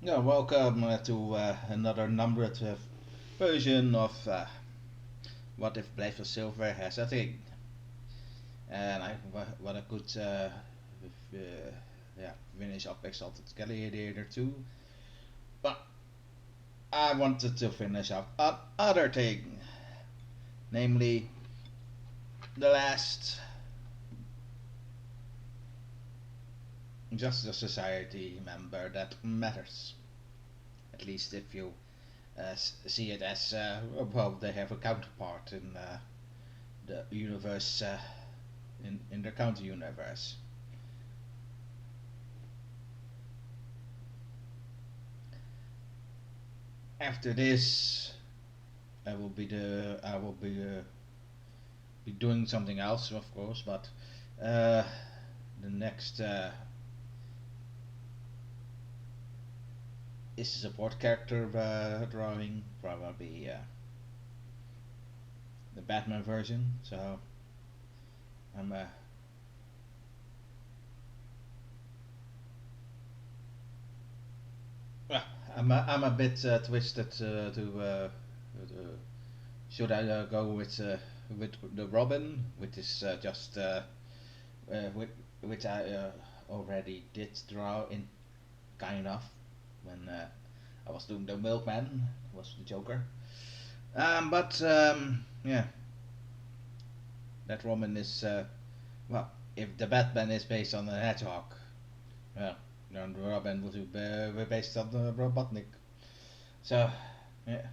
Yeah, welcome to another numbered version of What If Blaze for Silver has a thing. And what I could uh, yeah, finish up Exalted Gladiator 2, but I wanted to finish up another thing, namely the last Justice Society member that matters. At least if you see it as, well, they have a counterpart in the universe, in the counter universe. After this, I will be doing something else, of course, but uh, the next is a support character drawing, probably the Batman version. So I'm well, I'm a bit twisted should I go with the Robin, which is just which, which I already did draw in kind of when I was doing the Milkman, was the Joker. But yeah, that Robin is well, if the Batman is based on the Hedgehog, well, then the Robin will be based on the Robotnik. So yeah,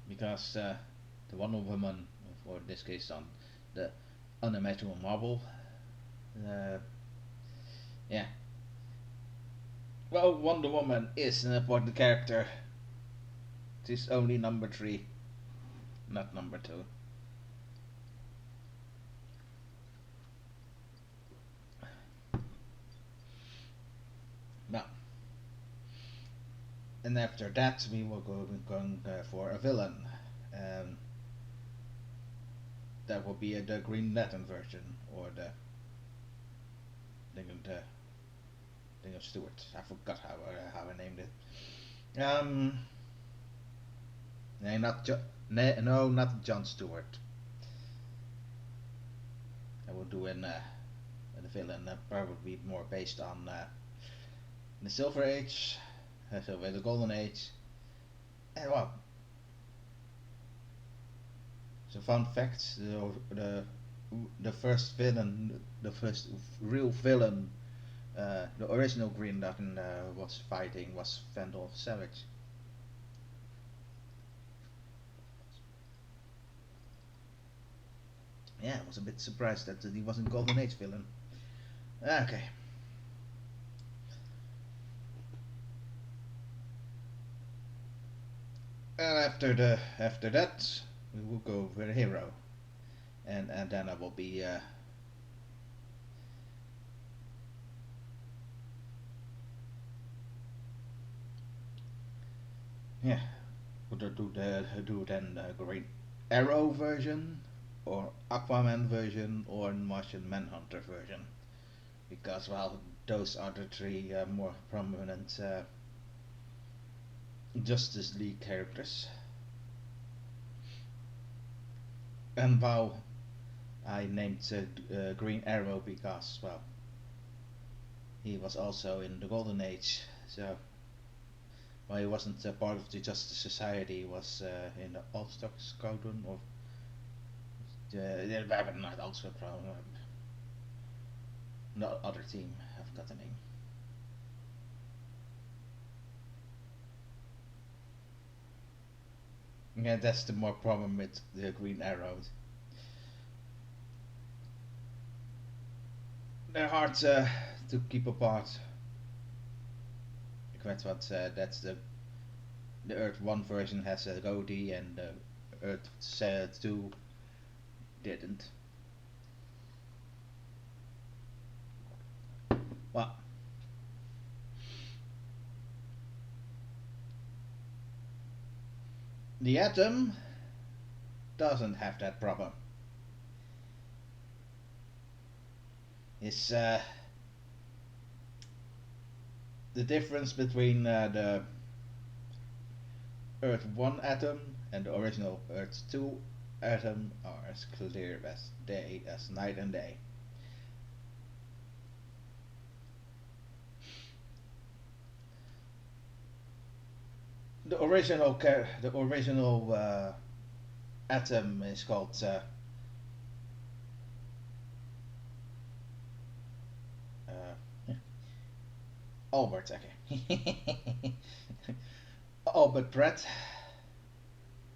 because the Wonder Woman, or in this case on the unimaginable Marvel, uh, yeah. Well, Wonder Woman is an important character. It is only number three, not number two. Now, and after that, we will go going for a villain. Um, that will be the Green Lantern version, or the thing of Stewart. I forgot how I named it. No, no, not John Stewart. I will do in the villain, probably more based on the Silver Age, so with the Golden Age. And well, so fun fact: the first villain, the first real villain, the original Green Lantern was fighting was Vandal Savage. Yeah, I was a bit surprised that he wasn't Golden Age villain. Okay, and after that, we will go for the hero, and then I will be yeah, would I do then Green Arrow version, or Aquaman version, or Martian Manhunter version, because well, those are the three more prominent Justice League characters. And while I named Green Arrow because well, he was also in the Golden Age, so well, he wasn't part of the Justice Society. He was in the All Star Squadron, or not All Star Squadron, no other team. I forgot the name. Yeah, that's the more problem with the Green Arrows. They're hard to keep apart. That's the Earth One version has a goatee, and the Earth Two didn't. Well, The atom doesn't have that problem. It's the difference between the Earth 1 atom and the original Earth 2 atom are as clear as day, as night and day. The original atom is called Albert. Okay, Albert Pratt,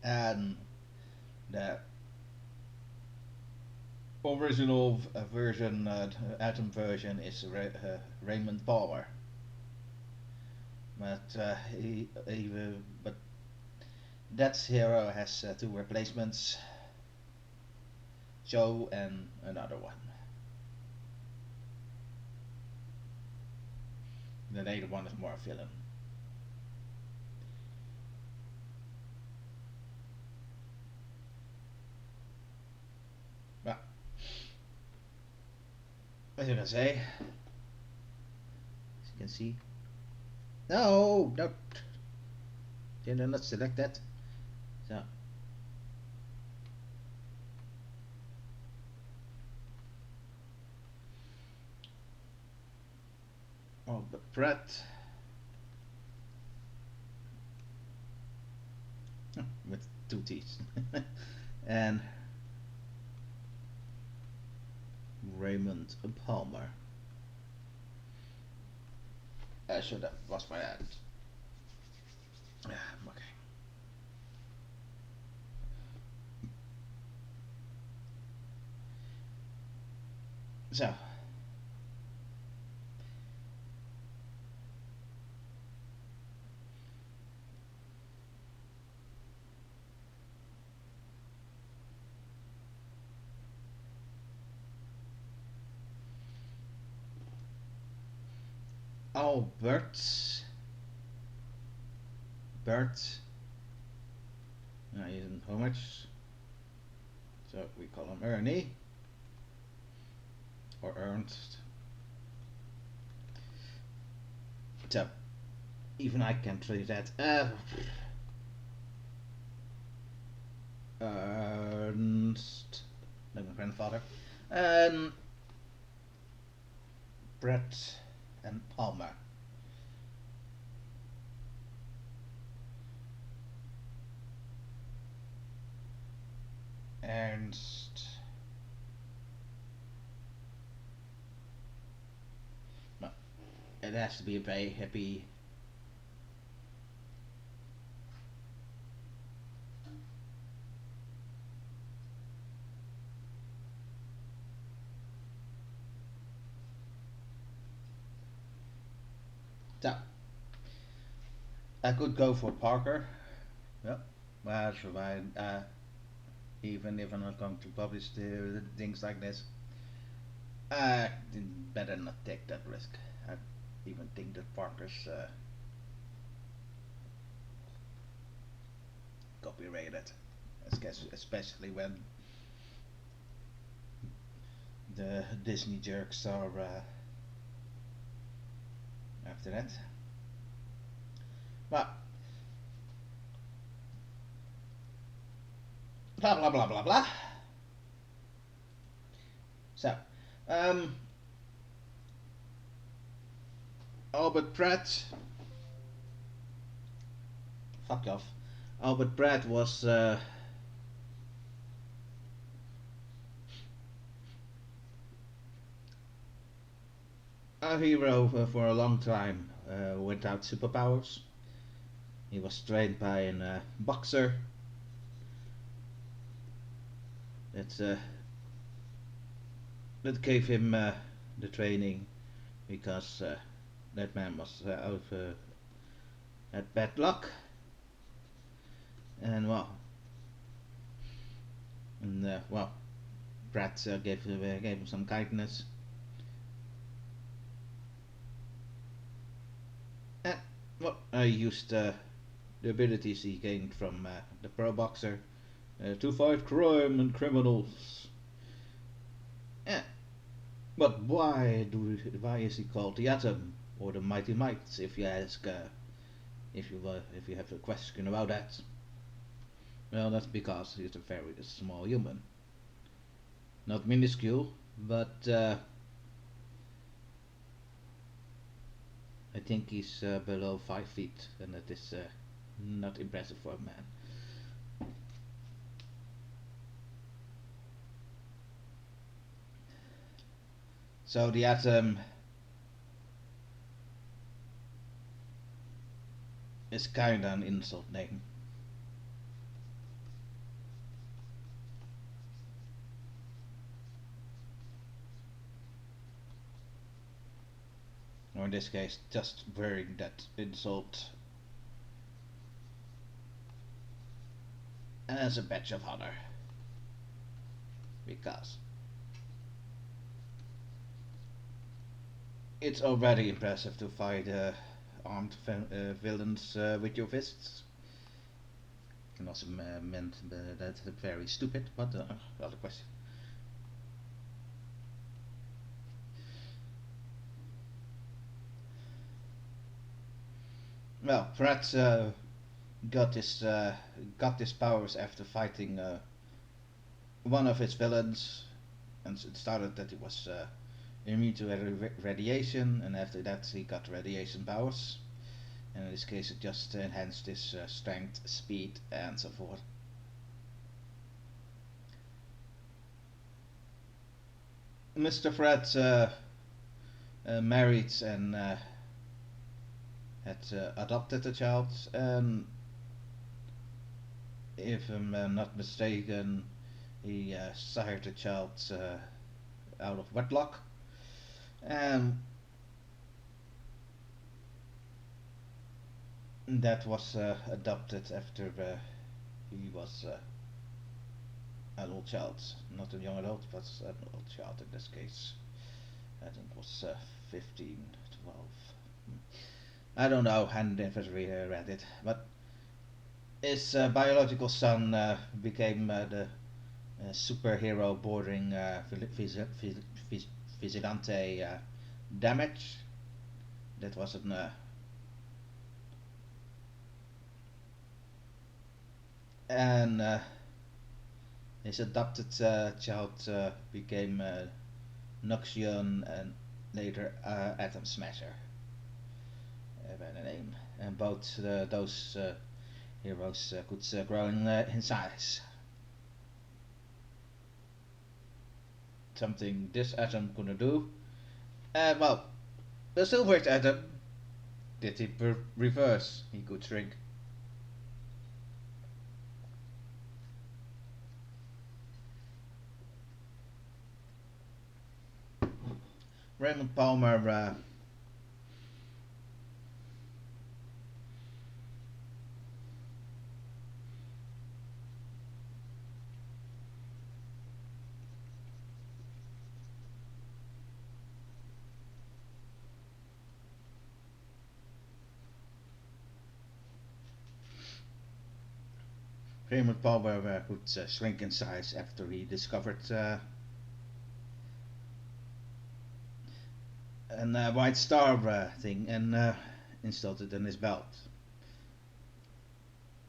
and the original version, atom version, is Raymond Palmer. But but that hero has two replacements, Joe and another one. The later one is more a villain. Well, as you can say, as you can see. No, no, did I not select that? So. Oh, but Pratt with two T's and Raymond Palmer. I should have lost my hand. Okay. So. Bert. He isn't how much, so we call him Ernie or Ernst. So even I can treat that. Ernst, like my grandfather, and Brett and Palmer. Ernst. Well, it has to be a very happy. So, I could go for Parker. Yep. Well, even if I'm not going to publish the things like this, I better not take that risk. I even think that Parker's copyrighted, especially when the Disney jerks are after that. But blah blah blah blah blah. So, Albert Pratt. Fuck off. Albert Pratt was a hero for a long time without superpowers. He was trained by a boxer. That gave him the training because that man was had bad luck, and Pratt gave him some kindness. And I used the abilities he gained from the pro boxer to fight crime and criminals. Yeah, but why is he called the Atom or the Mighty Might? If you ask, if you have a question about that, well, that's because he's a very small human, not minuscule, but I think he's below 5 feet, and that is not impressive for a man. So the Atom is kinda an insult name. Or in this case, just wearing that insult as a badge of honor. Because it's already impressive to fight armed villains with your fists. Can also meant that's very stupid, but other question. Well, Pratt got his powers after fighting one of his villains, and it started that he was immune to radiation, and after that he got radiation powers. And in this case, it just enhanced his strength, speed, and so forth. Mr. Pratt married and had adopted a child, and if I'm not mistaken, he sired the child out of wedlock, and that was adopted after he was an old child, not a young adult, but an old child in this case. I think it was 15, 12. I don't know, I never really read it, but his biological son became the superhero bordering vigilante damage. That was an and his adopted child became Noxion and later Atom Smasher by the name. And both those heroes could grow in size. Something this Atom couldn't do. Well, the Silver Atom did it reverse. He could shrink. Raymond Palmer Raymond Palmer could shrink in size after he discovered a white star thing and installed it in his belt.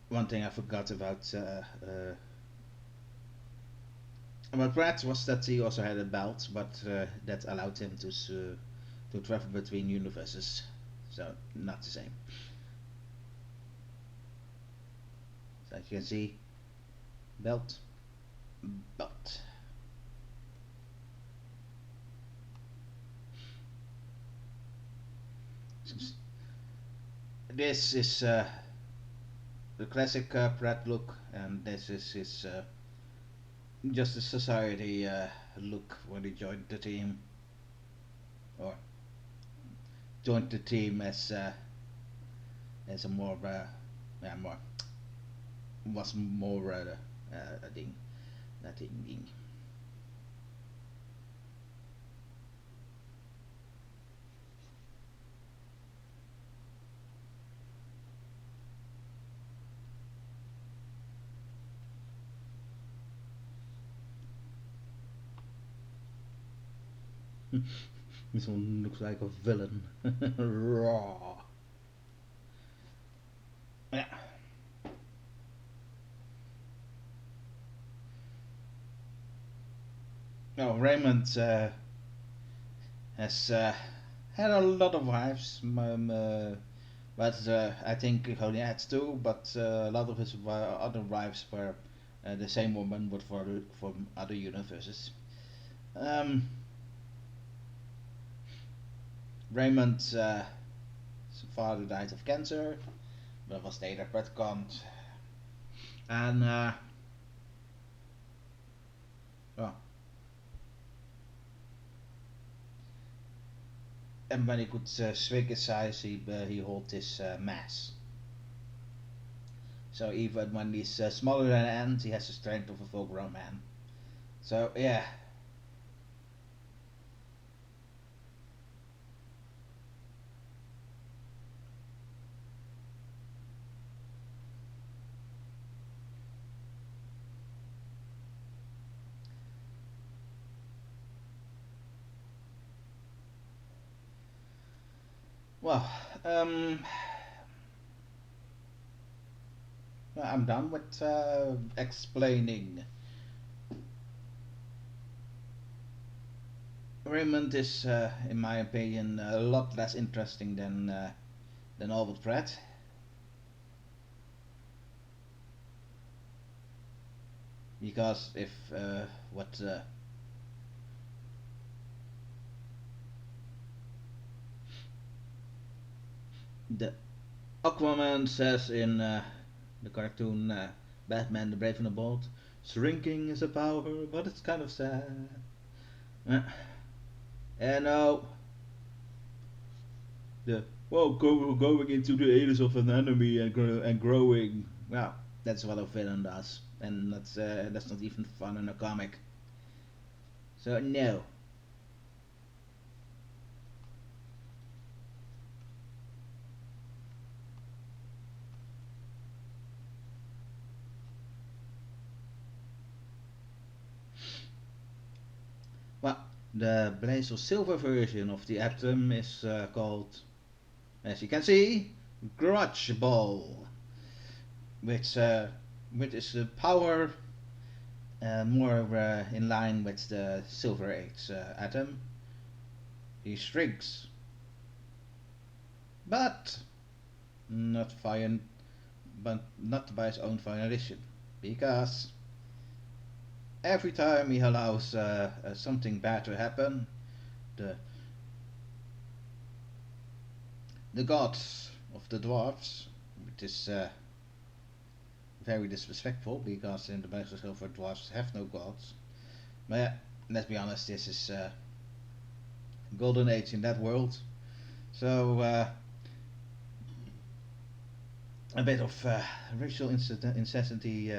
One thing I forgot about Brad was that he also had a belt, but that allowed him to travel between universes, so not the same. So as you can see, belt, belt. This is the classic Pratt look, and this is his Justice Society look when he joined the team, or joined the team as a more more was more a thing, that thing. This one looks like a villain. Raw. Yeah. No, Raymond has had a lot of wives, but I think he only had two. But a lot of his other wives were the same woman, but from other universes. Um, Raymond's father died of cancer, but was later retconned, and well, and when he could shrink his size, he held his mass. So even when he's smaller than an ant, he has the strength of a full-grown man. So yeah, well, I'm done with explaining. Raymond is, in my opinion, a lot less interesting than Albert Pratt, because if what the Aquaman says in the cartoon Batman: The Brave and the Bold, shrinking is a power, but it's kind of sad. Uh, and now the going into the anus of an enemy and growing. Well, that's what a villain does, and that's not even fun in a comic. So no. Well, the Blaze of Silver version of the Atom is called, as you can see, Grudge Ball, which which is a power more in line with the Silver Age Atom. He shrinks, but not via, but not by his own volition, because every time he allows something bad to happen, the the gods of the dwarfs, which is very disrespectful because in the Black Silver dwarfs have no gods. But yeah, let's be honest, this is golden age in that world, so a bit of ritual incessity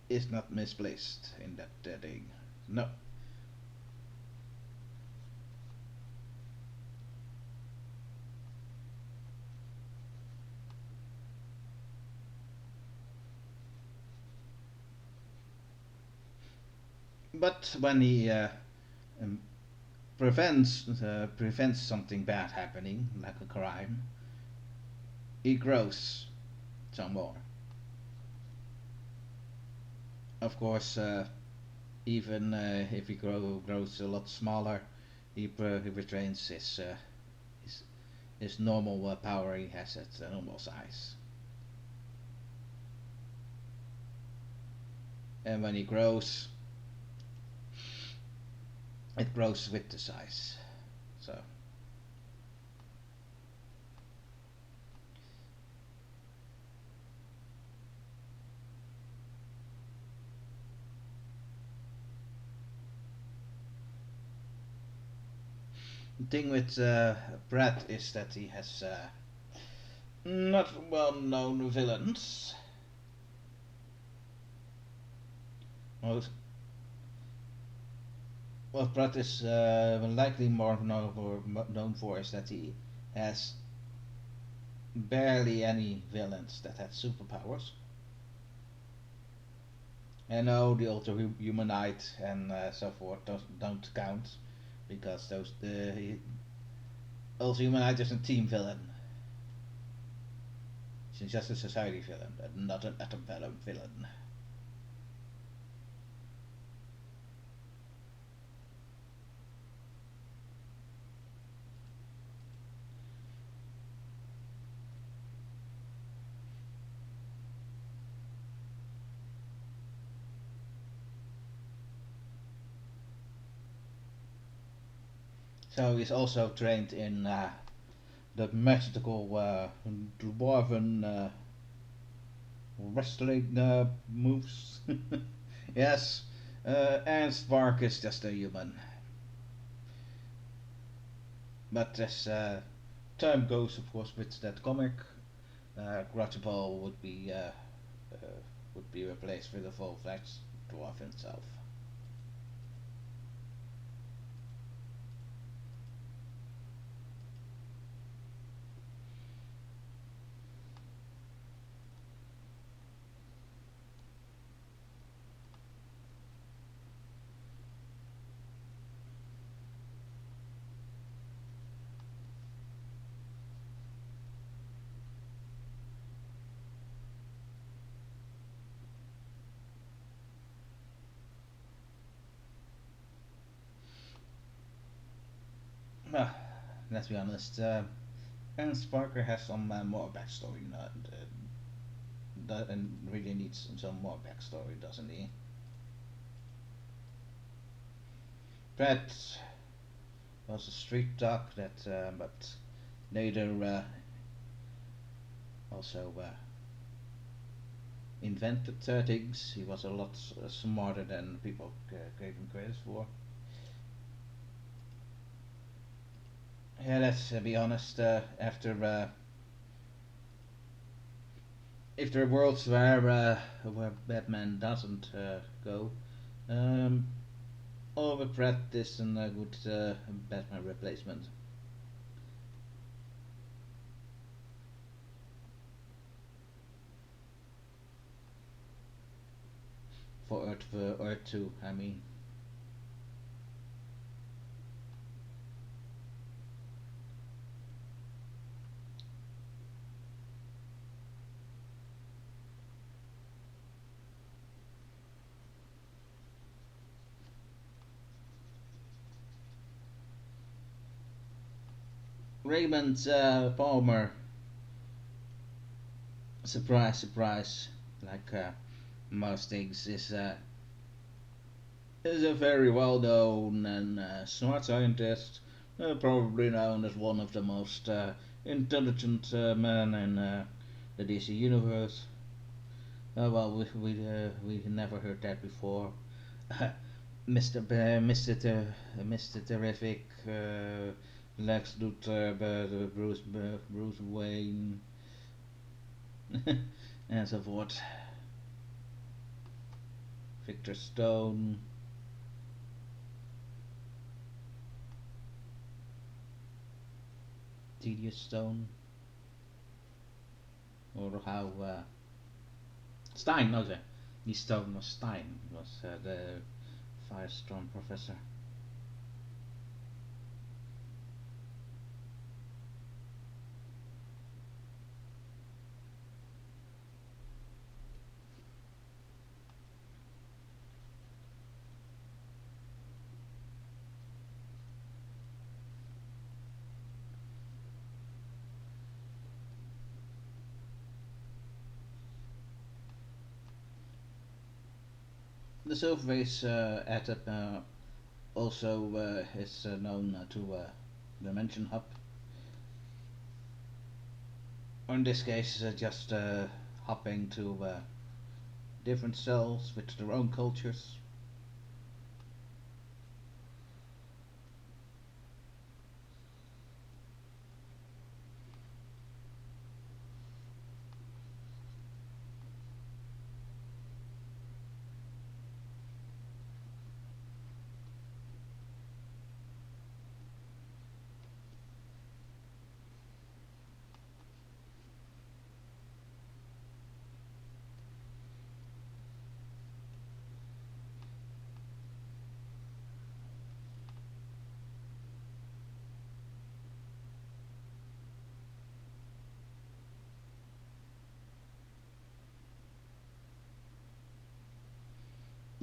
is not misplaced in that thing. No. But when he um, prevents something bad happening, like a crime, he grows some more. Of course, even if he grows a lot smaller, he retains his his normal power he has at normal size. And when he grows, it grows with the size. So the thing with Brad is that he has not well-known villains. Most, what Brad is likely more known for is that he has barely any villains that have superpowers. And no, the ultra-humanite and so forth don't count because those the ultra-humanite is a team villain. She's just a society villain, but not an atom villain. So he's also trained in the magical dwarven wrestling moves. Yes, and Spark is just a human. But as time goes, of course, with that comic, Grudge Ball uh, would be replaced with a full-fledged dwarf himself. Uh, let's be honest. And Sparker has some more backstory, and really needs some more backstory, doesn't he? Brett was a street dog that, but later also invented things. He was a lot smarter than people gave him credit for. Yeah, let's be honest. If there are worlds where Batman doesn't go, um, Oliver Pratt is a good Batman replacement for Earth 2. I mean, Raymond Palmer. Surprise, surprise. Like most things, is a very well known and smart scientist, probably known as one of the most intelligent men in the DC universe. Well, we never heard that before. Mr. Terrific, Lex Luthor, Bruce Wayne, and so forth. Victor Stone. Tedious Stone, or how Stein, no, the Stone was Stein, was the Firestorm professor. The Silverface atom also is known to Dimension Hub, or in this case, just hopping to different cells with their own cultures.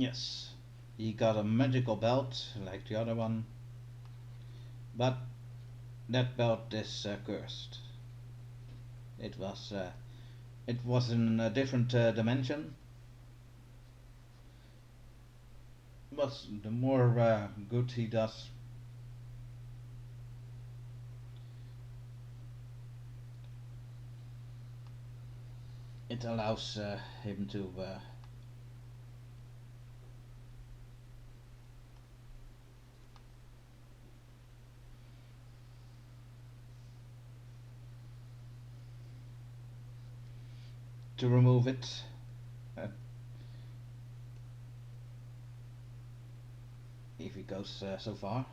Yes, he got a magical belt like the other one, but that belt is cursed. It was uh, it was in a different dimension, but the more good he does, it allows him to remove it. Uh, if he goes so far,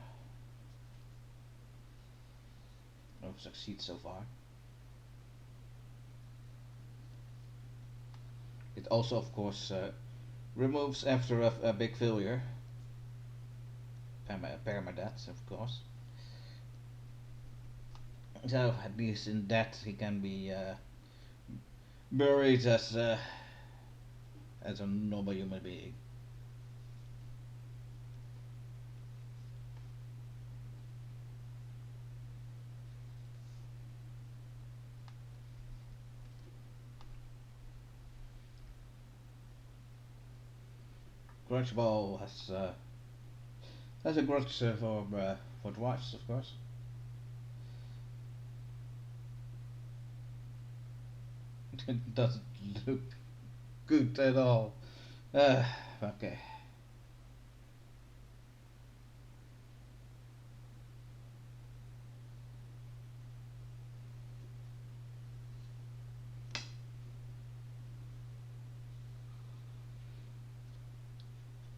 or succeeds so far. It also, of course, removes after a big failure, permadeath, of course. So at least in that he can be buried as a normal human being. Grudge Ball has a grudge for dwarfs, of course. It doesn't look good at all. Okay.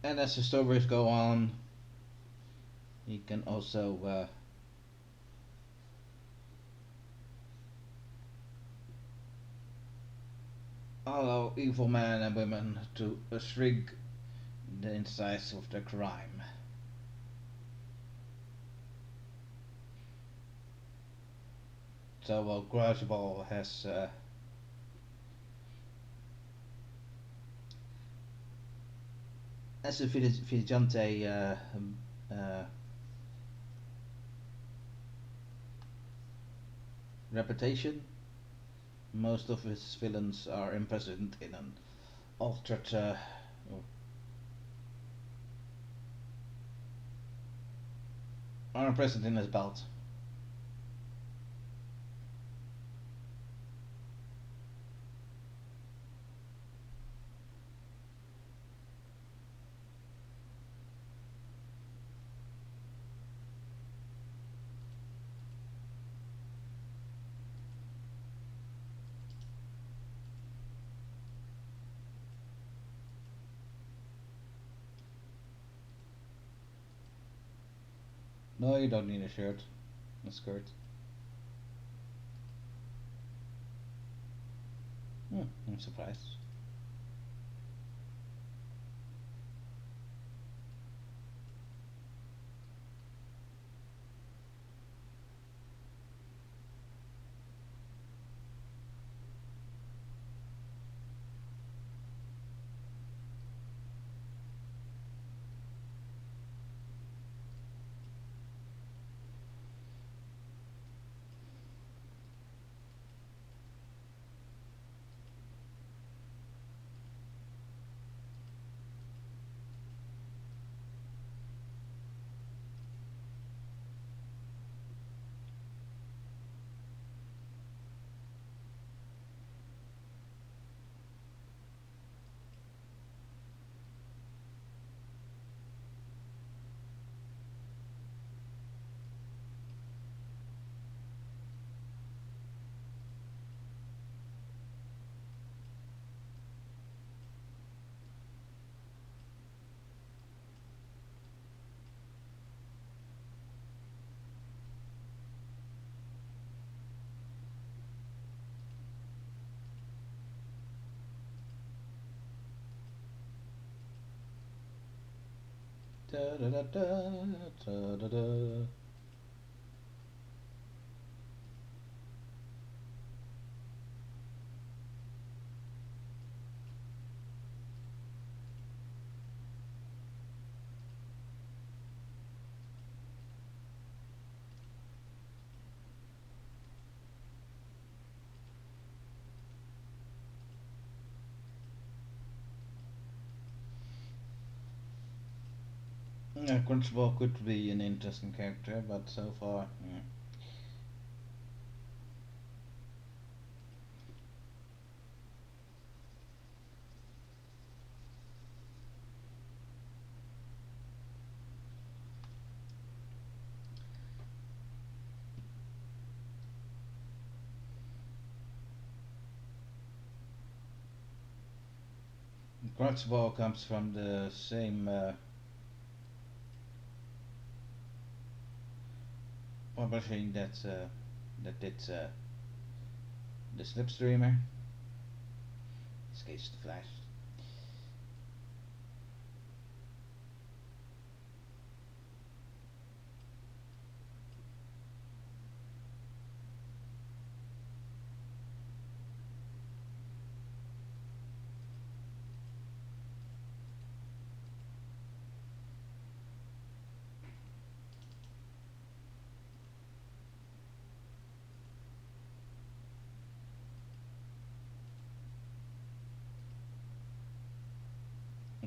And as the stories go on, you can also allow evil men and women to shrink the insides of their crime. So Grudge Ball has a vigilante uh, reputation. Most of his villains are imprisoned in an altered are imprisoned in his belt. No, you don't need a shirt, a skirt. I'm surprised. Da da da da da da da. Grudge Ball could be an interesting character, but so far, Grudge Ball comes from the same publishing that did the Slipstreamer. In this case, the Flash.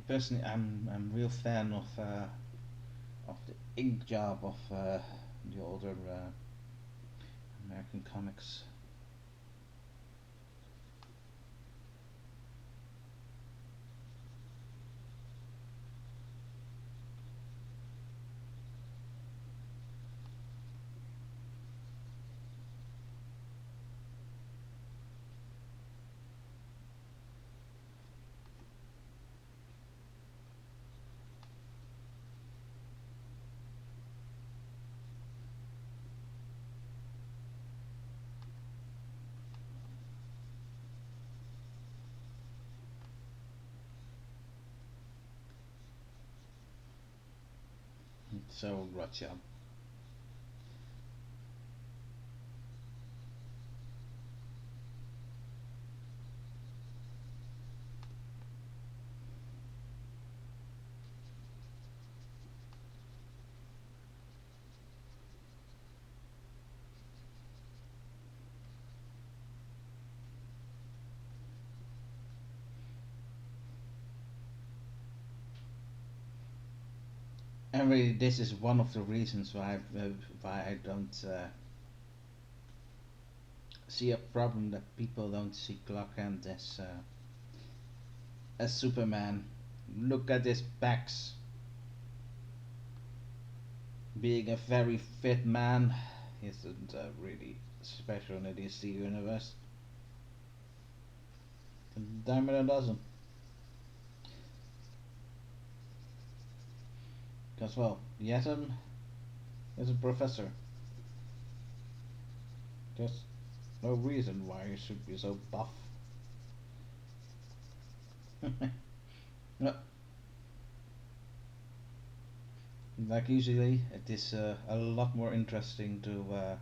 Personally, I'm a real fan of the ink job of the older American comics. So gotcha. And really, this is one of the reasons why I don't see a problem that people don't see Clark Kent as Superman. Look at his backs. Being a very fit man isn't really special in the DC universe. Damn it, it doesn't. Because, well, Yatum is a professor. There's no reason why he should be so buff. No. Like usually, it is a lot more interesting to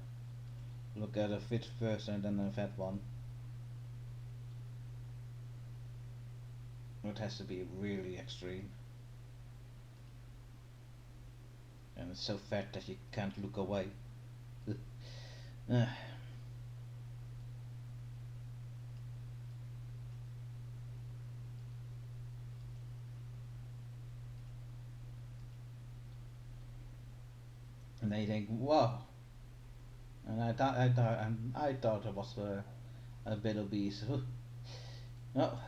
look at a fit person than a fat one. It has to be really extreme. And it's so fat that you can't look away. And they think, whoa. And I thought it was a bit obese. No.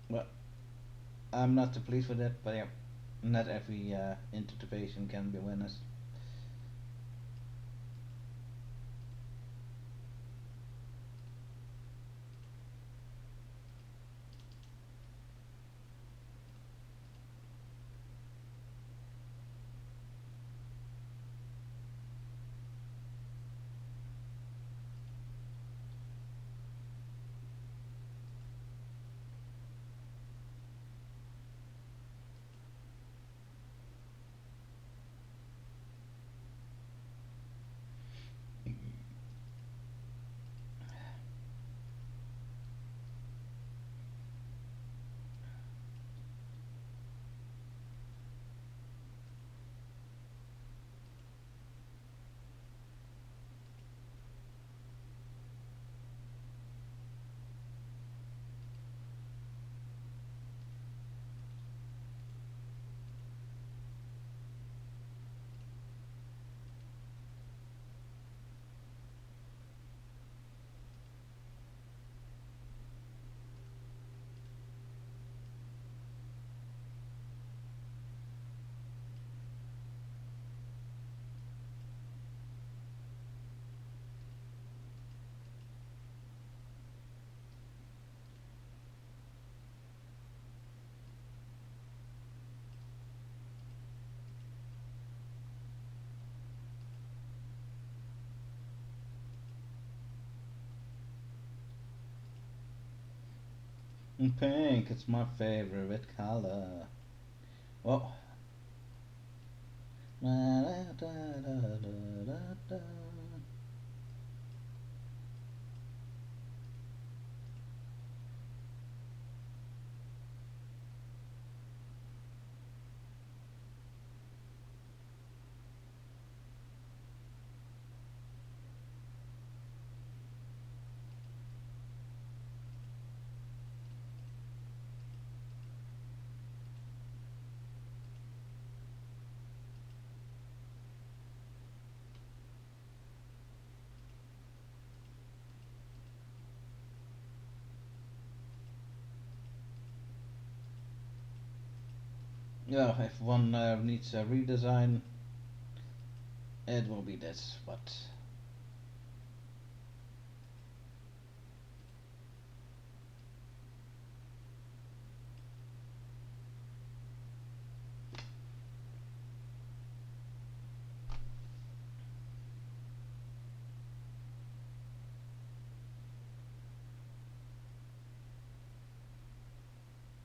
Well, I'm not too pleased with it, but yeah, not every interpretation can be winners. Pink, it's my favorite color. Oh. Yeah, if one needs a redesign, it will be this, but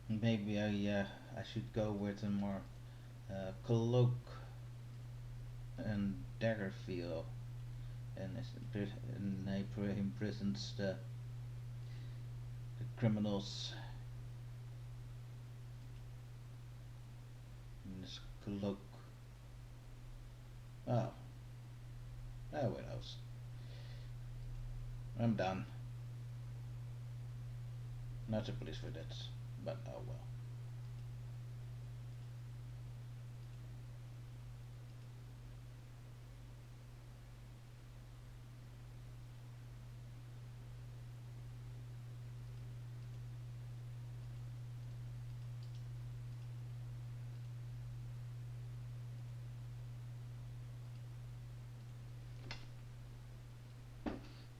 maybe I should go with a more cloak and dagger feel, and he imprisons the criminals in this cloak. Oh, what else? I'm done. Not too pleased with it, but oh well.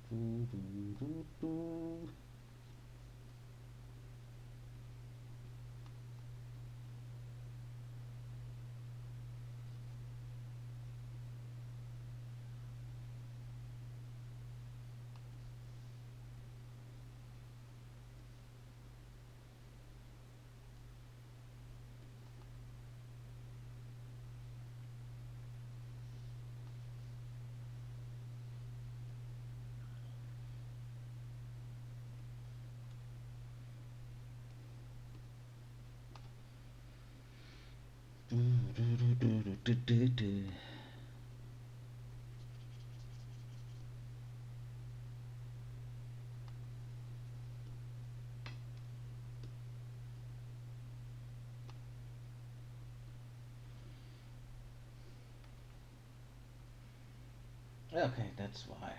Do, do, do, do. Do, do, do, do, do, do, do. Okay, that's why.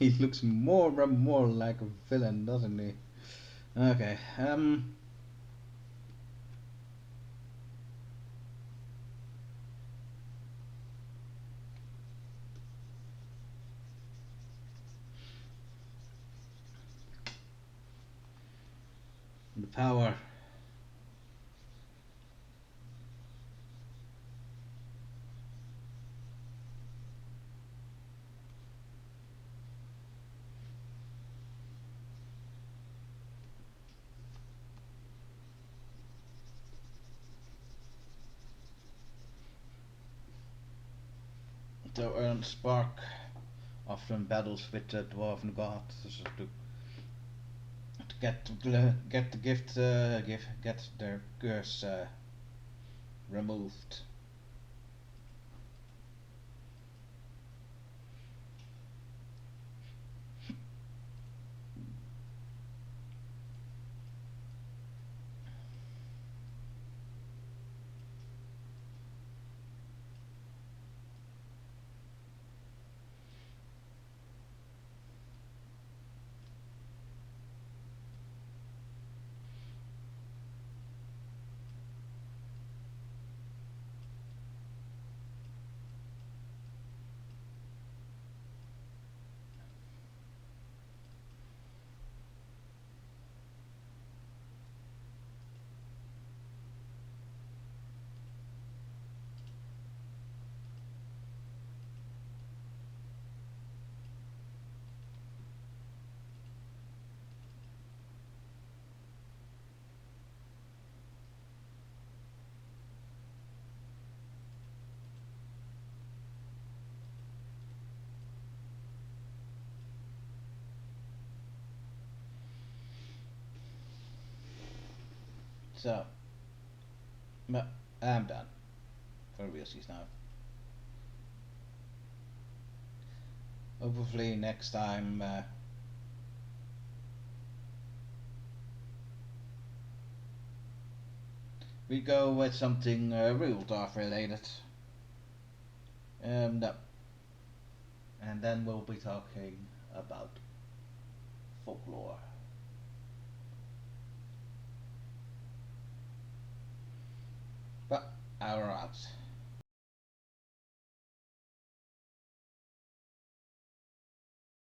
He looks more and more like a villain, doesn't he? Okay, the power. To earn spark often battles with the dwarven gods to get the gift, get their curse removed. So, but I'm done for realsies now. Hopefully next time we go with something real talk related. No. And then we'll be talking about folklore. But our out.